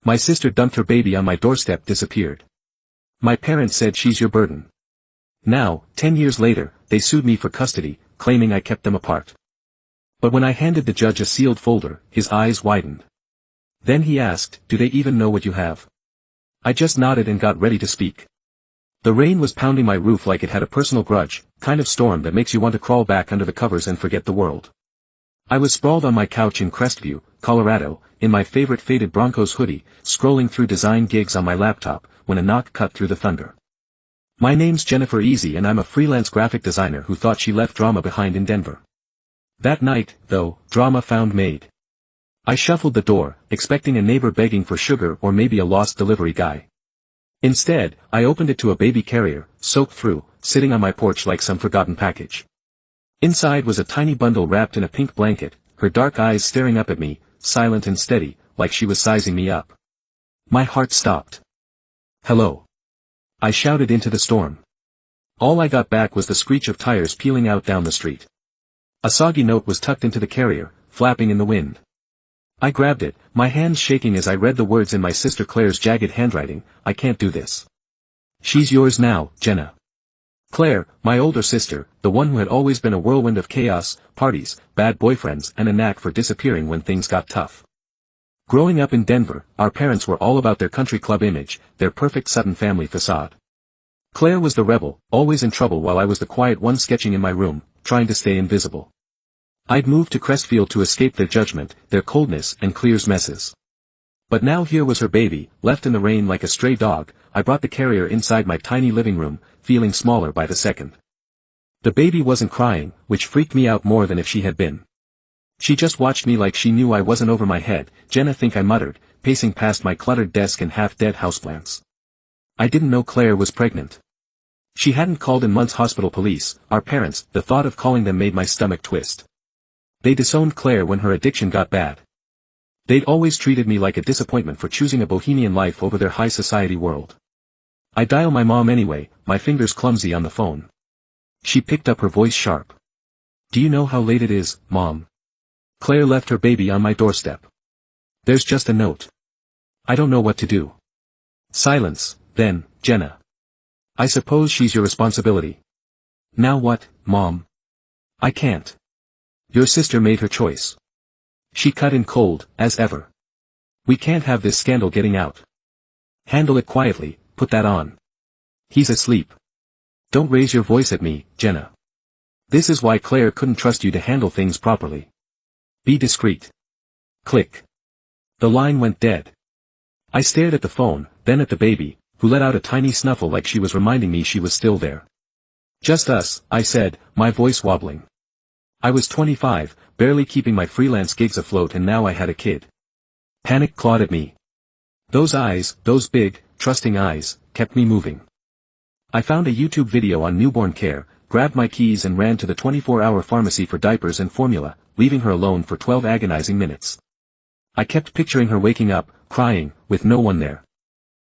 My sister dumped her baby on my doorstep, disappeared. My parents said she's your burden. Now, 10 years later, they sued me for custody, claiming I kept them apart. But when I handed the judge a sealed folder, his eyes widened. Then he asked, "Do they even know what you have?" I just nodded and got ready to speak. The rain was pounding my roof like it had a personal grudge, kind of storm that makes you want to crawl back under the covers and forget the world. I was sprawled on my couch in Crestview, Colorado, in my favorite faded Broncos hoodie, scrolling through design gigs on my laptop, when a knock cut through the thunder. My name's Jennifer Easy and I'm a freelance graphic designer who thought she left drama behind in Denver. That night, though, drama found made. I shuffled the door, expecting a neighbor begging for sugar or maybe a lost delivery guy. Instead, I opened it to a baby carrier, soaked through, sitting on my porch like some forgotten package. Inside was a tiny bundle wrapped in a pink blanket, her dark eyes staring up at me, silent and steady, like she was sizing me up. My heart stopped. "Hello." I shouted into the storm. All I got back was the screech of tires peeling out down the street. A soggy note was tucked into the carrier, flapping in the wind. I grabbed it, my hands shaking as I read the words in my sister Claire's jagged handwriting, "I can't do this. She's yours now, Jenna." Claire, my older sister, the one who had always been a whirlwind of chaos, parties, bad boyfriends and a knack for disappearing when things got tough. Growing up in Denver, our parents were all about their country club image, their perfect Sutton family facade. Claire was the rebel, always in trouble while I was the quiet one sketching in my room, trying to stay invisible. I'd moved to Crestview to escape their judgment, their coldness and Claire's messes. But now here was her baby, left in the rain like a stray dog. I brought the carrier inside my tiny living room, feeling smaller by the second. The baby wasn't crying, which freaked me out more than if she had been. She just watched me like she knew I wasn't over my head. "Jenna," think I muttered, pacing past my cluttered desk and half-dead houseplants. I didn't know Claire was pregnant. She hadn't called in months. Hospital police, our parents, the thought of calling them made my stomach twist. They disowned Claire when her addiction got bad. They'd always treated me like a disappointment for choosing a bohemian life over their high society world. I dial my mom anyway, my fingers clumsy on the phone. She picked up, her voice sharp. "Do you know how late it is, Mom? Claire left her baby on my doorstep. There's just a note. I don't know what to do." Silence. Then, "Jenna. I suppose she's your responsibility." "Now what, Mom?" "I can't. Your sister made her choice." She cut in cold, as ever. "We can't have this scandal getting out. Handle it quietly, put that on. He's asleep. Don't raise your voice at me, Jenna. This is why Claire couldn't trust you to handle things properly. Be discreet." Click. The line went dead. I stared at the phone, then at the baby, who let out a tiny snuffle like she was reminding me she was still there. "Just us," I said, my voice wobbling. I was 25, barely keeping my freelance gigs afloat, and now I had a kid. Panic clawed at me. Those eyes, those big, trusting eyes, kept me moving. I found a YouTube video on newborn care, grabbed my keys and ran to the 24-hour pharmacy for diapers and formula, leaving her alone for 12 agonizing minutes. I kept picturing her waking up, crying, with no one there.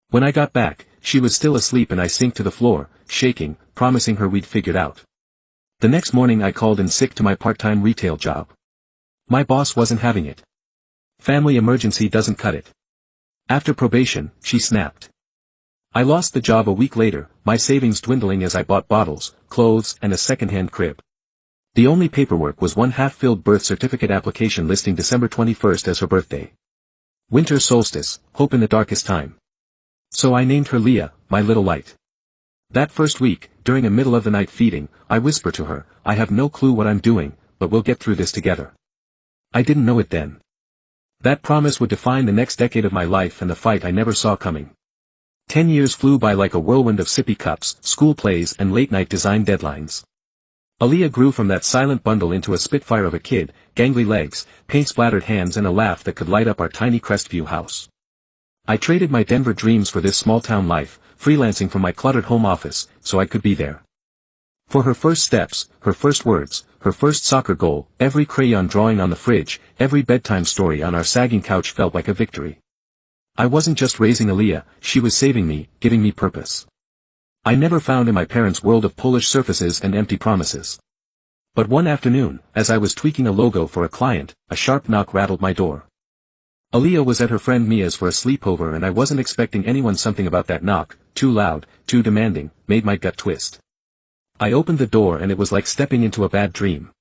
When I got back, she was still asleep and I sank to the floor, shaking, promising her we'd figured out. The next morning I called in sick to my part-time retail job. My boss wasn't having it. Family emergency doesn't cut it. After probation, she snapped. I lost the job a week later, my savings dwindling as I bought bottles, clothes and a second-hand crib. The only paperwork was one half-filled birth certificate application listing December 21st as her birthday. Winter solstice, hope in the darkest time. So I named her Leah, my little light. That first week, during a middle-of-the-night feeding, I whispered to her, "I have no clue what I'm doing, but we'll get through this together." I didn't know it then. That promise would define the next decade of my life and the fight I never saw coming. 10 years flew by like a whirlwind of sippy cups, school plays and late-night design deadlines. Aaliyah grew from that silent bundle into a spitfire of a kid, gangly legs, paint-splattered hands and a laugh that could light up our tiny Crestview house. I traded my Denver dreams for this small-town life, freelancing from my cluttered home office, so I could be there. For her first steps, her first words, her first soccer goal, every crayon drawing on the fridge, every bedtime story on our sagging couch felt like a victory. I wasn't just raising Aaliyah, she was saving me, giving me purpose. I never found in my parents' world of polished surfaces and empty promises. But one afternoon, as I was tweaking a logo for a client, a sharp knock rattled my door. Aaliyah was at her friend Mia's for a sleepover and I wasn't expecting anyone. Something about that knock, too loud, too demanding, made my gut twist. I opened the door and it was like stepping into a bad dream.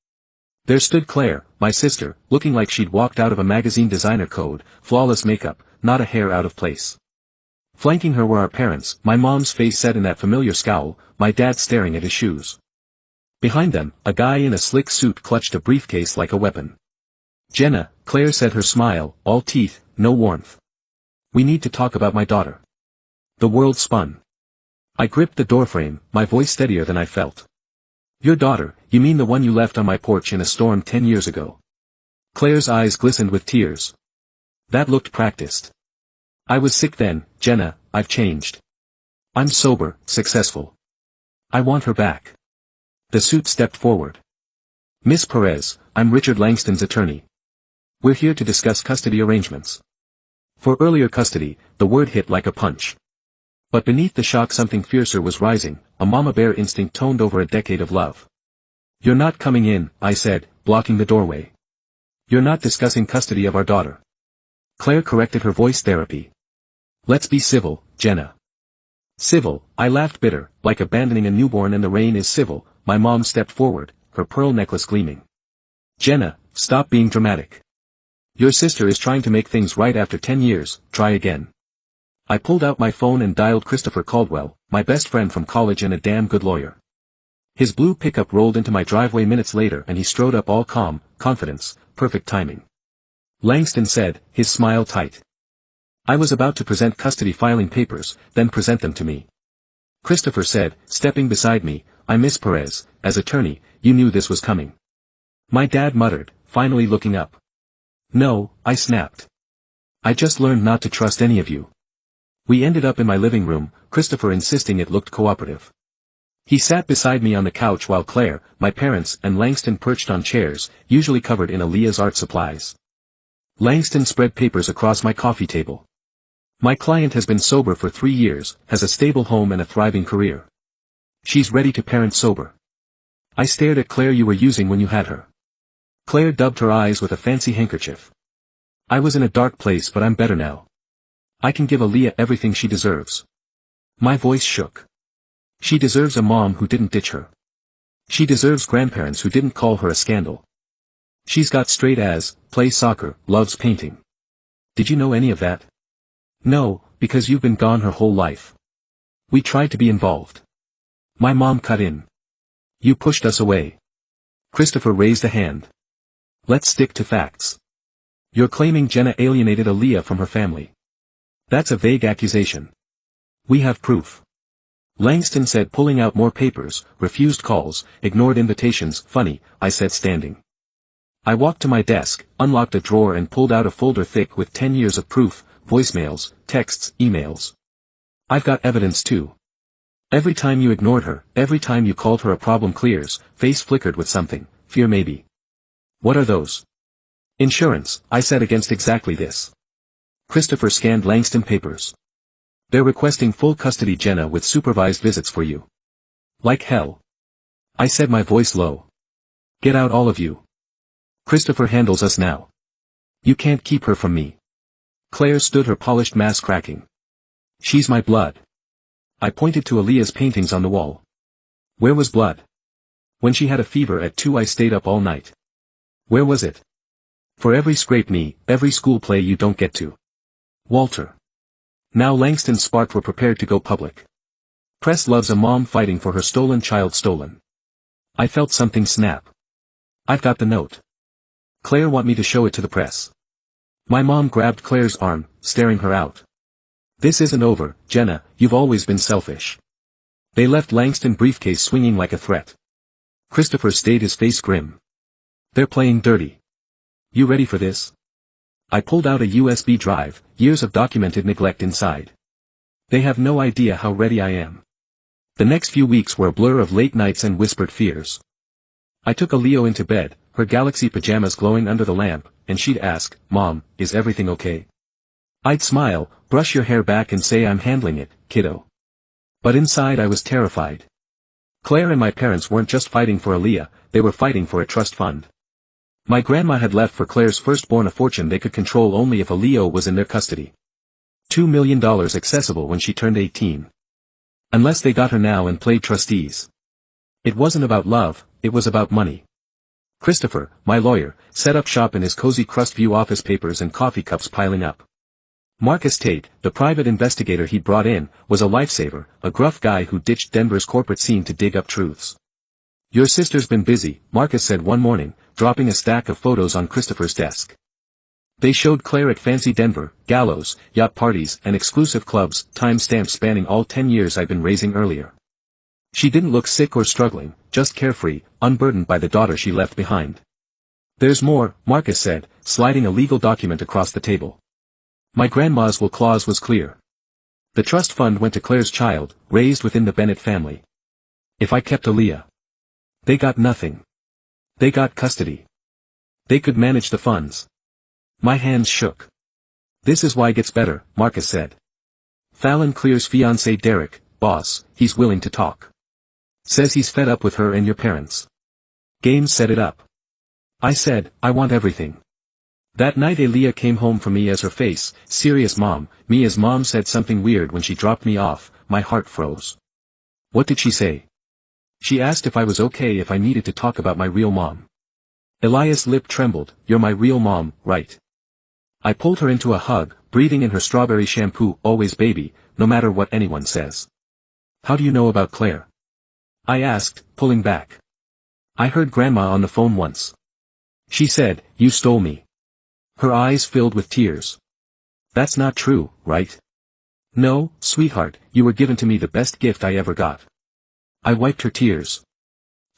There stood Claire, my sister, looking like she'd walked out of a magazine. Designer code, flawless makeup, not a hair out of place. Flanking her were our parents, my mom's face set in that familiar scowl, my dad staring at his shoes. Behind them, a guy in a slick suit clutched a briefcase like a weapon. "Jenna," Claire said, her smile, all teeth, no warmth. "We need to talk about my daughter." The world spun. I gripped the doorframe, my voice steadier than I felt. "Your daughter, you mean the one you left on my porch in a storm 10 years ago?" Claire's eyes glistened with tears. "That looked practiced. I was sick then, Jenna, I've changed. I'm sober, successful. I want her back." The suit stepped forward. "Miss Perez, I'm Richard Langston's attorney. We're here to discuss custody arrangements." For earlier custody, the word hit like a punch. But beneath the shock something fiercer was rising, a mama bear instinct toned over a decade of love. "You're not coming in," I said, blocking the doorway. "You're not discussing custody of our daughter." Claire corrected her voice. "Therapy. Let's be civil, Jenna." "Civil," I laughed bitter, like abandoning a newborn. "And the rain is civil." My mom stepped forward, her pearl necklace gleaming. "Jenna, stop being dramatic. Your sister is trying to make things right after 10 years, try again." I pulled out my phone and dialed Christopher Caldwell, my best friend from college and a damn good lawyer. His blue pickup rolled into my driveway minutes later and he strode up all calm, confidence, perfect timing. Langston said, his smile tight. I was about to present custody filing papers, then present them to me. Christopher said, stepping beside me, "I Miss Perez, as attorney, you knew this was coming." My dad muttered, finally looking up. "No," I snapped. "I just learned not to trust any of you." We ended up in my living room, Christopher insisting it looked cooperative. He sat beside me on the couch while Claire, my parents and Langston perched on chairs, usually covered in Aaliyah's art supplies. Langston spread papers across my coffee table. "My client has been sober for 3 years, has a stable home and a thriving career. She's ready to parent sober." I stared at Claire. "You were using when you had her." Claire dabbed her eyes with a fancy handkerchief. "I was in a dark place but I'm better now. I can give Aaliyah everything she deserves." My voice shook. She deserves a mom who didn't ditch her. She deserves grandparents who didn't call her a scandal. She's got straight A's, plays soccer, loves painting. Did you know any of that? No, because you've been gone her whole life. We tried to be involved. My mom cut in. You pushed us away. Christopher raised a hand. Let's stick to facts. You're claiming Jenna alienated Aaliyah from her family. That's a vague accusation. We have proof. Langston said, pulling out more papers, refused calls, ignored invitations. Funny, I said, standing. I walked to my desk, unlocked a drawer and pulled out a folder thick with 10 years of proof, voicemails, texts, emails. I've got evidence too. Every time you ignored her, every time you called her a problem. Claire's face flickered with something, fear maybe. What are those? Insurance, I said, against exactly this. Christopher scanned Langston papers. They're requesting full custody, Jenna, with supervised visits for you. Like hell. I said, my voice low. Get out, all of you. Christopher handles us now. You can't keep her from me. Claire stood, her polished mask cracking. She's my blood. I pointed to Aaliyah's paintings on the wall. Where was blood? When she had a fever at 2 I stayed up all night. Where was it? For every scrape knee, every school play you don't get to. Walter. Now Langston sparked, were prepared to go public. Press loves a mom fighting for her stolen child. Stolen. I felt something snap. I've got the note. Claire want me to show it to the press. My mom grabbed Claire's arm, staring her out. This isn't over, Jenna, you've always been selfish. They left Langston briefcase swinging like a threat. Christopher stayed, his face grim. They're playing dirty. You ready for this? I pulled out a USB drive, years of documented neglect inside. They have no idea how ready I am. The next few weeks were a blur of late nights and whispered fears. I took Aaliyah into bed, her galaxy pajamas glowing under the lamp, and she'd ask, Mom, is everything okay? I'd smile, brush your hair back and say, I'm handling it, kiddo. But inside I was terrified. Claire and my parents weren't just fighting for Aaliyah, they were fighting for a trust fund. My grandma had left for Claire's firstborn a fortune they could control only if a Leo was in their custody. $2 million accessible when she turned 18. Unless they got her now and played trustees. It wasn't about love, it was about money. Christopher, my lawyer, set up shop in his cozy Crestview office, papers and coffee cups piling up. Marcus Tate, the private investigator he'd brought in, was a lifesaver, a gruff guy who ditched Denver's corporate scene to dig up truths. "Your sister's been busy," Marcus said one morning, dropping a stack of photos on Christopher's desk. They showed Claire at fancy Denver, gallows, yacht parties and exclusive clubs, timestamps spanning all 10 years I'd been raising earlier. She didn't look sick or struggling, just carefree, unburdened by the daughter she left behind. "There's more," Marcus said, sliding a legal document across the table. My grandma's will clause was clear. The trust fund went to Claire's child, raised within the Bennett family. If I kept Aaliyah, they got nothing. They got custody. They could manage the funds. My hands shook. "This is why it gets better," Marcus said. "Fallon Clear's fiancé Derek, boss, he's willing to talk. Says he's fed up with her and your parents. Games set it up." I said, "I want everything." That night Aaliyah came home for me as her face, serious mom, me as mom said something weird when she dropped me off, my heart froze. "What did she say?" "She asked if I was okay if I needed to talk about my real mom." Elias' lip trembled. "You're my real mom, right?" I pulled her into a hug, breathing in her strawberry shampoo, "Always baby, no matter what anyone says." "How do you know about Claire?" I asked, pulling back. "I heard Grandma on the phone once. She said, you stole me." Her eyes filled with tears. "That's not true, right?" "No, sweetheart, you were given to me the best gift I ever got." I wiped her tears.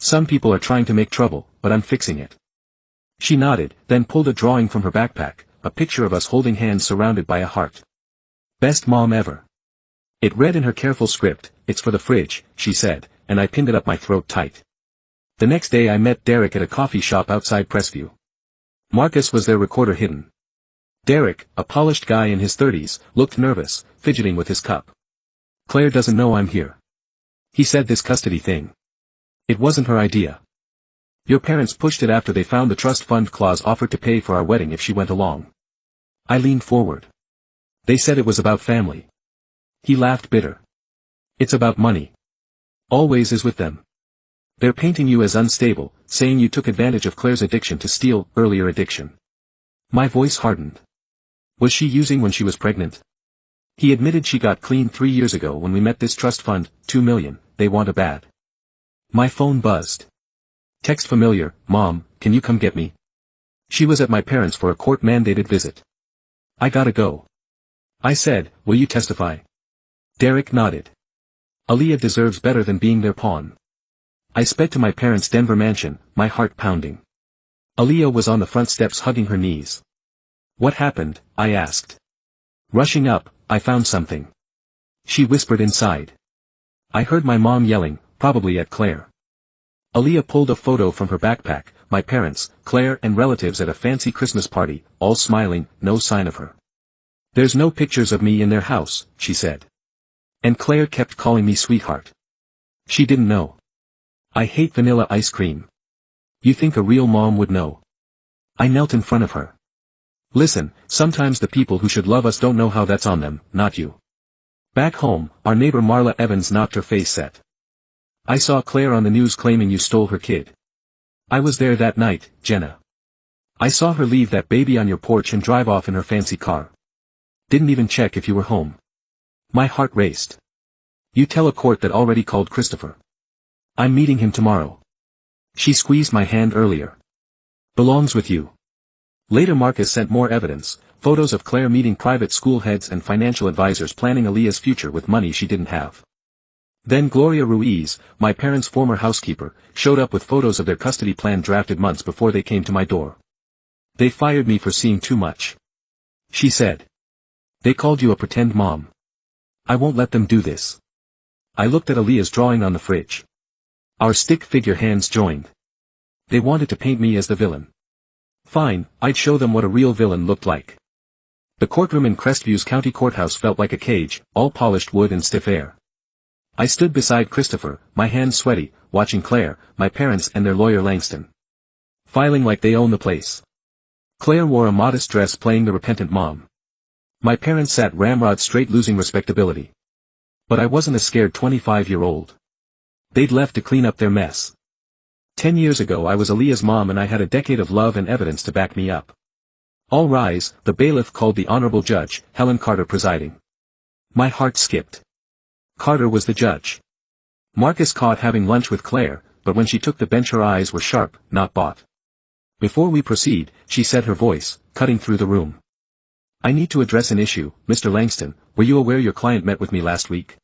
"Some people are trying to make trouble, but I'm fixing it." She nodded, then pulled a drawing from her backpack, a picture of us holding hands surrounded by a heart. "Best mom ever." It read in her careful script, "It's for the fridge," she said, and I pinned it up my throat tight. The next day I met Derek at a coffee shop outside Crestview. Marcus was their recorder hidden. Derek, a polished guy in his 30s, looked nervous, fidgeting with his cup. "Claire doesn't know I'm here," he said. "This custody thing. It wasn't her idea. Your parents pushed it after they found the trust fund clause offered to pay for our wedding if she went along." I leaned forward. "They said it was about family." He laughed bitter. "It's about money. Always is with them. They're painting you as unstable, saying you took advantage of Claire's addiction to steal, earlier addiction." My voice hardened. "Was she using when she was pregnant?" He admitted she got clean 3 years ago when we met. This trust fund, $2 million, they want a bad. My phone buzzed. Text familiar, "Mom, can you come get me?" She was at my parents' for a court-mandated visit. "I gotta go." I said, "Will you testify?" Derek nodded. "Aaliyah deserves better than being their pawn." I sped to my parents' Denver mansion, my heart pounding. Aaliyah was on the front steps hugging her knees. "What happened?" I asked. Rushing up, I found something. She whispered inside. I heard my mom yelling, probably at Claire. Aaliyah pulled a photo from her backpack, my parents, Claire and relatives at a fancy Christmas party, all smiling, no sign of her. "There's no pictures of me in their house," she said. And Claire kept calling me sweetheart. She didn't know. I hate vanilla ice cream. You think a real mom would know? I knelt in front of her. "Listen, sometimes the people who should love us don't know how that's on them, not you." Back home, our neighbor Marla Evans knocked her face set. "I saw Claire on the news claiming you stole her kid." "I was there that night, Jenna. I saw her leave that baby on your porch and drive off in her fancy car. Didn't even check if you were home." My heart raced. "You tell a court that already called Christopher. I'm meeting him tomorrow." She squeezed my hand earlier. "Belongs with you." Later Marcus sent more evidence, photos of Claire meeting private school heads and financial advisors planning Aaliyah's future with money she didn't have. Then Gloria Ruiz, my parents' former housekeeper, showed up with photos of their custody plan drafted months before they came to my door. "They fired me for seeing too much," she said. "They called you a pretend mom. I won't let them do this." I looked at Aaliyah's drawing on the fridge. Our stick figure hands joined. They wanted to paint me as the villain. Fine, I'd show them what a real villain looked like. The courtroom in Crestview's county courthouse felt like a cage, all polished wood and stiff air. I stood beside Christopher, my hands sweaty, watching Claire, my parents and their lawyer Langston. filing like they own the place. Claire wore a modest dress playing the repentant mom. My parents sat ramrod straight losing respectability. But I wasn't a scared 25-year-old. They'd left to clean up their mess. 10 years ago I was Aaliyah's mom and I had a decade of love and evidence to back me up. All rise, the bailiff called the Honorable Judge, Helen Carter presiding. My heart skipped. Carter was the judge. Marcus caught having lunch with Claire, but when she took the bench her eyes were sharp, not bought. Before we proceed, she said, her voice cutting through the room. I need to address an issue, Mr. Langston. Were you aware your client met with me last week?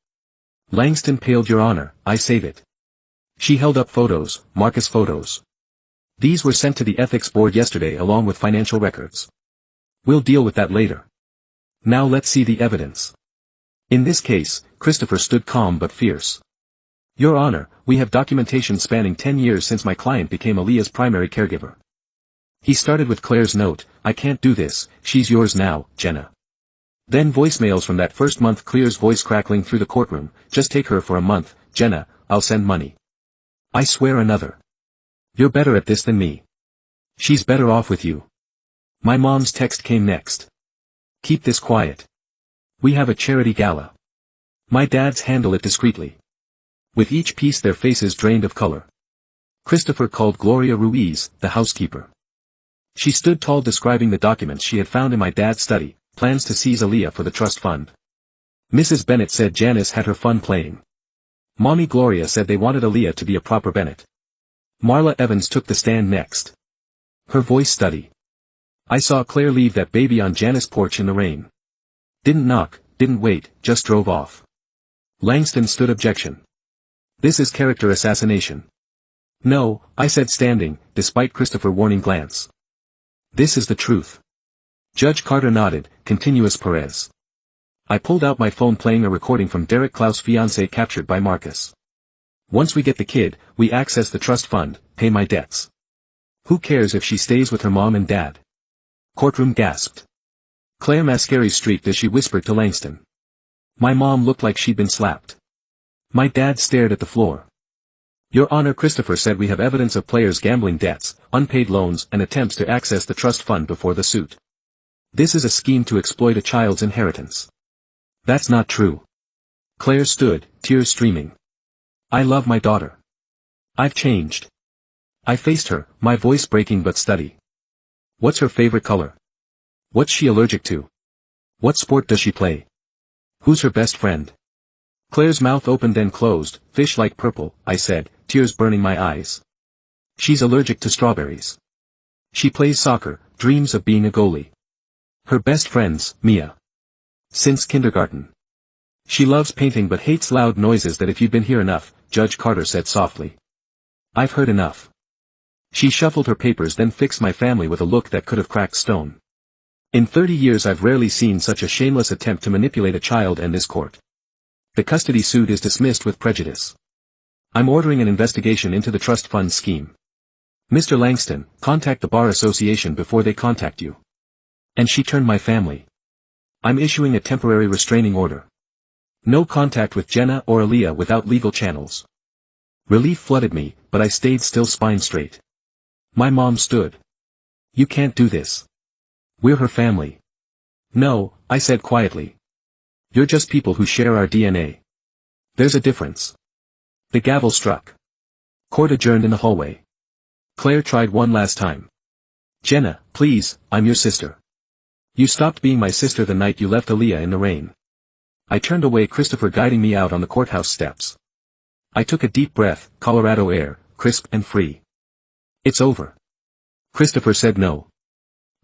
Langston paled, Your Honor, I save it. She held up photos, Marcus photos. These were sent to the ethics board yesterday along with financial records. We'll deal with that later. Now let's see the evidence. In this case, Christopher stood calm but fierce. Your Honor, we have documentation spanning 10 years since my client became Aaliyah's primary caregiver. He started with Claire's note, I can't do this, she's yours now, Jenna. Then voicemails from that first month, Claire's voice crackling through the courtroom, just take her for a month, Jenna, I'll send money. I swear another. You're better at this than me. She's better off with you. My mom's text came next. Keep this quiet. We have a charity gala. My dad's handle it discreetly. With each piece their faces drained of color. Christopher called Gloria Ruiz, the housekeeper. She stood tall describing the documents she had found in my dad's study, plans to seize Aaliyah for the trust fund. Mrs. Bennett said Janice had her fun playing. Mommy Gloria said they wanted Aaliyah to be a proper Bennett. Marla Evans took the stand next. Her voice steady. I saw Claire leave that baby on Janice's porch in the rain. Didn't knock, didn't wait, just drove off. Langston stood objection. This is character assassination. No, I said standing, despite Christopher warning glance. This is the truth. Judge Carter nodded, continuous Perez. I pulled out my phone playing a recording from Derek Klaus' fiancée captured by Marcus. Once we get the kid, we access the trust fund, pay my debts. Who cares if she stays with her mom and dad? Courtroom gasped. Claire Mascari streaked as she whispered to Langston. My mom looked like she'd been slapped. My dad stared at the floor. Your Honor, Christopher said we have evidence of players' gambling debts, unpaid loans and attempts to access the trust fund before the suit. This is a scheme to exploit a child's inheritance. That's not true. Claire stood, tears streaming. I love my daughter. I've changed. I faced her, my voice breaking but steady. What's her favorite color? What's she allergic to? What sport does she play? Who's her best friend? Claire's mouth opened then closed, fish-like purple, I said, tears burning my eyes. She's allergic to strawberries. She plays soccer, dreams of being a goalie. Her best friend's Mia. Since kindergarten. She loves painting but hates loud noises. That if you'd been here enough, Judge Carter said softly. I've heard enough. She shuffled her papers then fixed my family with a look that could have cracked stone. In 30 years I've rarely seen such a shameless attempt to manipulate a child and this court. The custody suit is dismissed with prejudice. I'm ordering an investigation into the trust fund scheme. Mr. Langston, contact the Bar Association before they contact you. And she turned my family. I'm issuing a temporary restraining order. No contact with Jenna or Aaliyah without legal channels. Relief flooded me, but I stayed still, spine straight. My mom stood. You can't do this. We're her family. No, I said quietly. You're just people who share our DNA. There's a difference. The gavel struck. Court adjourned in the hallway. Claire tried one last time. Jenna, please, I'm your sister. You stopped being my sister the night you left Aaliyah in the rain. I turned away, Christopher guiding me out on the courthouse steps. I took a deep breath, Colorado air, crisp and free. It's over. Christopher said no.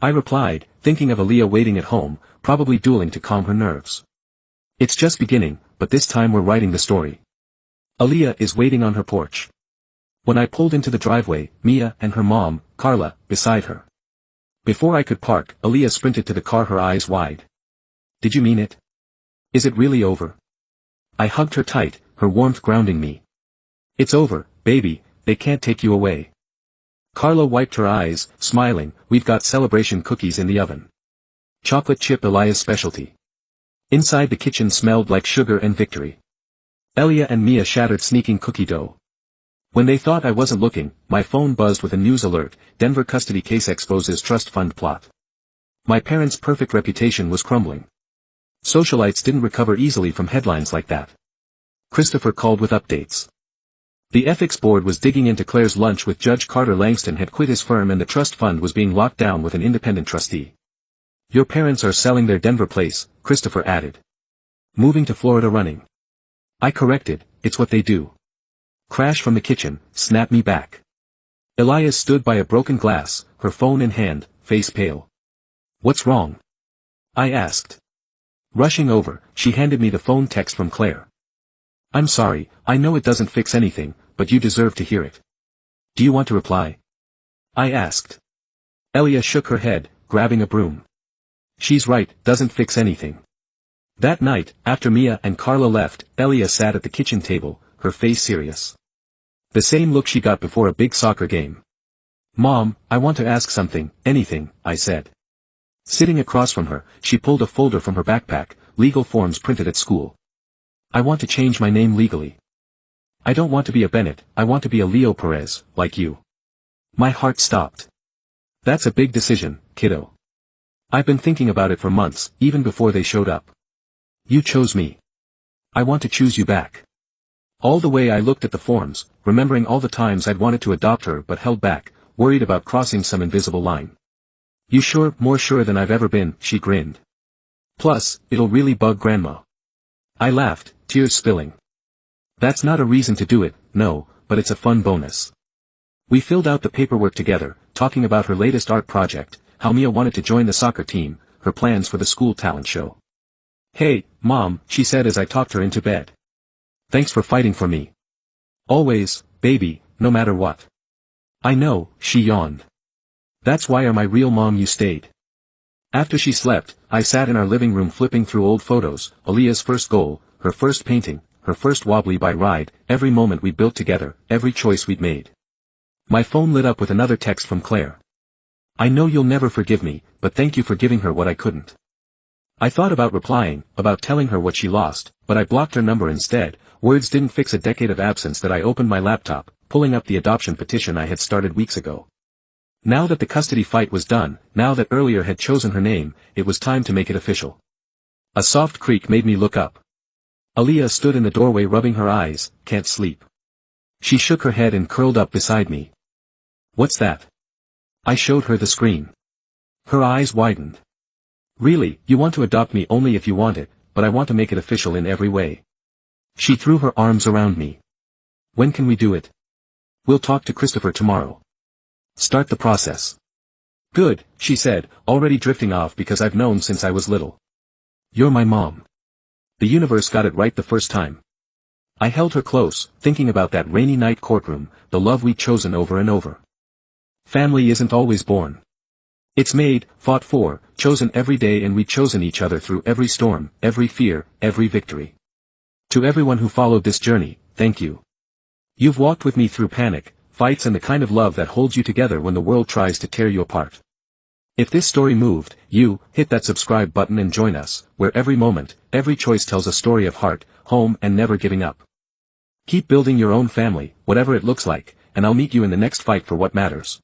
I replied, thinking of Aaliyah waiting at home, probably dueling to calm her nerves. It's just beginning, but this time we're writing the story. Aaliyah is waiting on her porch. When I pulled into the driveway, Mia and her mom, Carla, beside her. Before I could park, Aaliyah sprinted to the car, her eyes wide. Did you mean it? Is it really over? I hugged her tight, her warmth grounding me. It's over, baby, they can't take you away. Carla wiped her eyes, smiling, we've got celebration cookies in the oven. Chocolate chip Elia's specialty. Inside the kitchen smelled like sugar and victory. Elia and Mia shattered sneaking cookie dough. When they thought I wasn't looking, my phone buzzed with a news alert: Denver custody case exposes trust fund plot. My parents' perfect reputation was crumbling. Socialites didn't recover easily from headlines like that. Christopher called with updates. The ethics board was digging into Claire's lunch with Judge Carter. Langston had quit his firm and the trust fund was being locked down with an independent trustee. Your parents are selling their Denver place, Christopher added. Moving to Florida running. I corrected, it's what they do. Crash from the kitchen, snap me back. Elias stood by a broken glass, her phone in hand, face pale. What's wrong? I asked. Rushing over, she handed me the phone text from Claire. I'm sorry, I know it doesn't fix anything, but you deserve to hear it. Do you want to reply? I asked. Elia shook her head, grabbing a broom. She's right, doesn't fix anything. That night, after Mia and Carla left, Elia sat at the kitchen table, her face serious. The same look she got before a big soccer game. Mom, I want to ask something, anything, I said. Sitting across from her, she pulled a folder from her backpack, legal forms printed at school. I want to change my name legally. I don't want to be a Bennett, I want to be a Leo Perez, like you. My heart stopped. That's a big decision, kiddo. I've been thinking about it for months, even before they showed up. You chose me. I want to choose you back. All the way I looked at the forms, remembering all the times I'd wanted to adopt her but held back, worried about crossing some invisible line. You sure? More sure than I've ever been, she grinned. Plus, it'll really bug Grandma. I laughed, tears spilling. That's not a reason to do it, no, but it's a fun bonus. We filled out the paperwork together, talking about her latest art project, how Mia wanted to join the soccer team, her plans for the school talent show. Hey, Mom, she said as I talked her into bed. Thanks for fighting for me. Always, baby, no matter what. I know, she yawned. That's why you're my real mom. You stayed. After she slept, I sat in our living room flipping through old photos, Aaliyah's first goal, her first painting, her first wobbly bike ride, every moment we built together, every choice we'd made. My phone lit up with another text from Claire. I know you'll never forgive me, but thank you for giving her what I couldn't. I thought about replying, about telling her what she lost, but I blocked her number instead. Words didn't fix a decade of absence. That I opened my laptop, pulling up the adoption petition I had started weeks ago. Now that the custody fight was done, now that earlier had chosen her name, it was time to make it official. A soft creak made me look up. Aaliyah stood in the doorway rubbing her eyes. Can't sleep. She shook her head and curled up beside me. What's that? I showed her the screen. Her eyes widened. Really, you want to adopt me only if you want it, but I want to make it official in every way. She threw her arms around me. When can we do it? We'll talk to Christopher tomorrow. Start the process. Good, she said, already drifting off because I've known since I was little. You're my mom. The universe got it right the first time. I held her close, thinking about that rainy night courtroom, the love we'd chosen over and over. Family isn't always born. It's made, fought for, chosen every day, and we'd chosen each other through every storm, every fear, every victory. To everyone who followed this journey, thank you. You've walked with me through panic, fights, and the kind of love that holds you together when the world tries to tear you apart. If this story moved you, hit that subscribe button and join us, where every moment, every choice tells a story of heart, home, and never giving up. Keep building your own family, whatever it looks like, and I'll meet you in the next fight for what matters.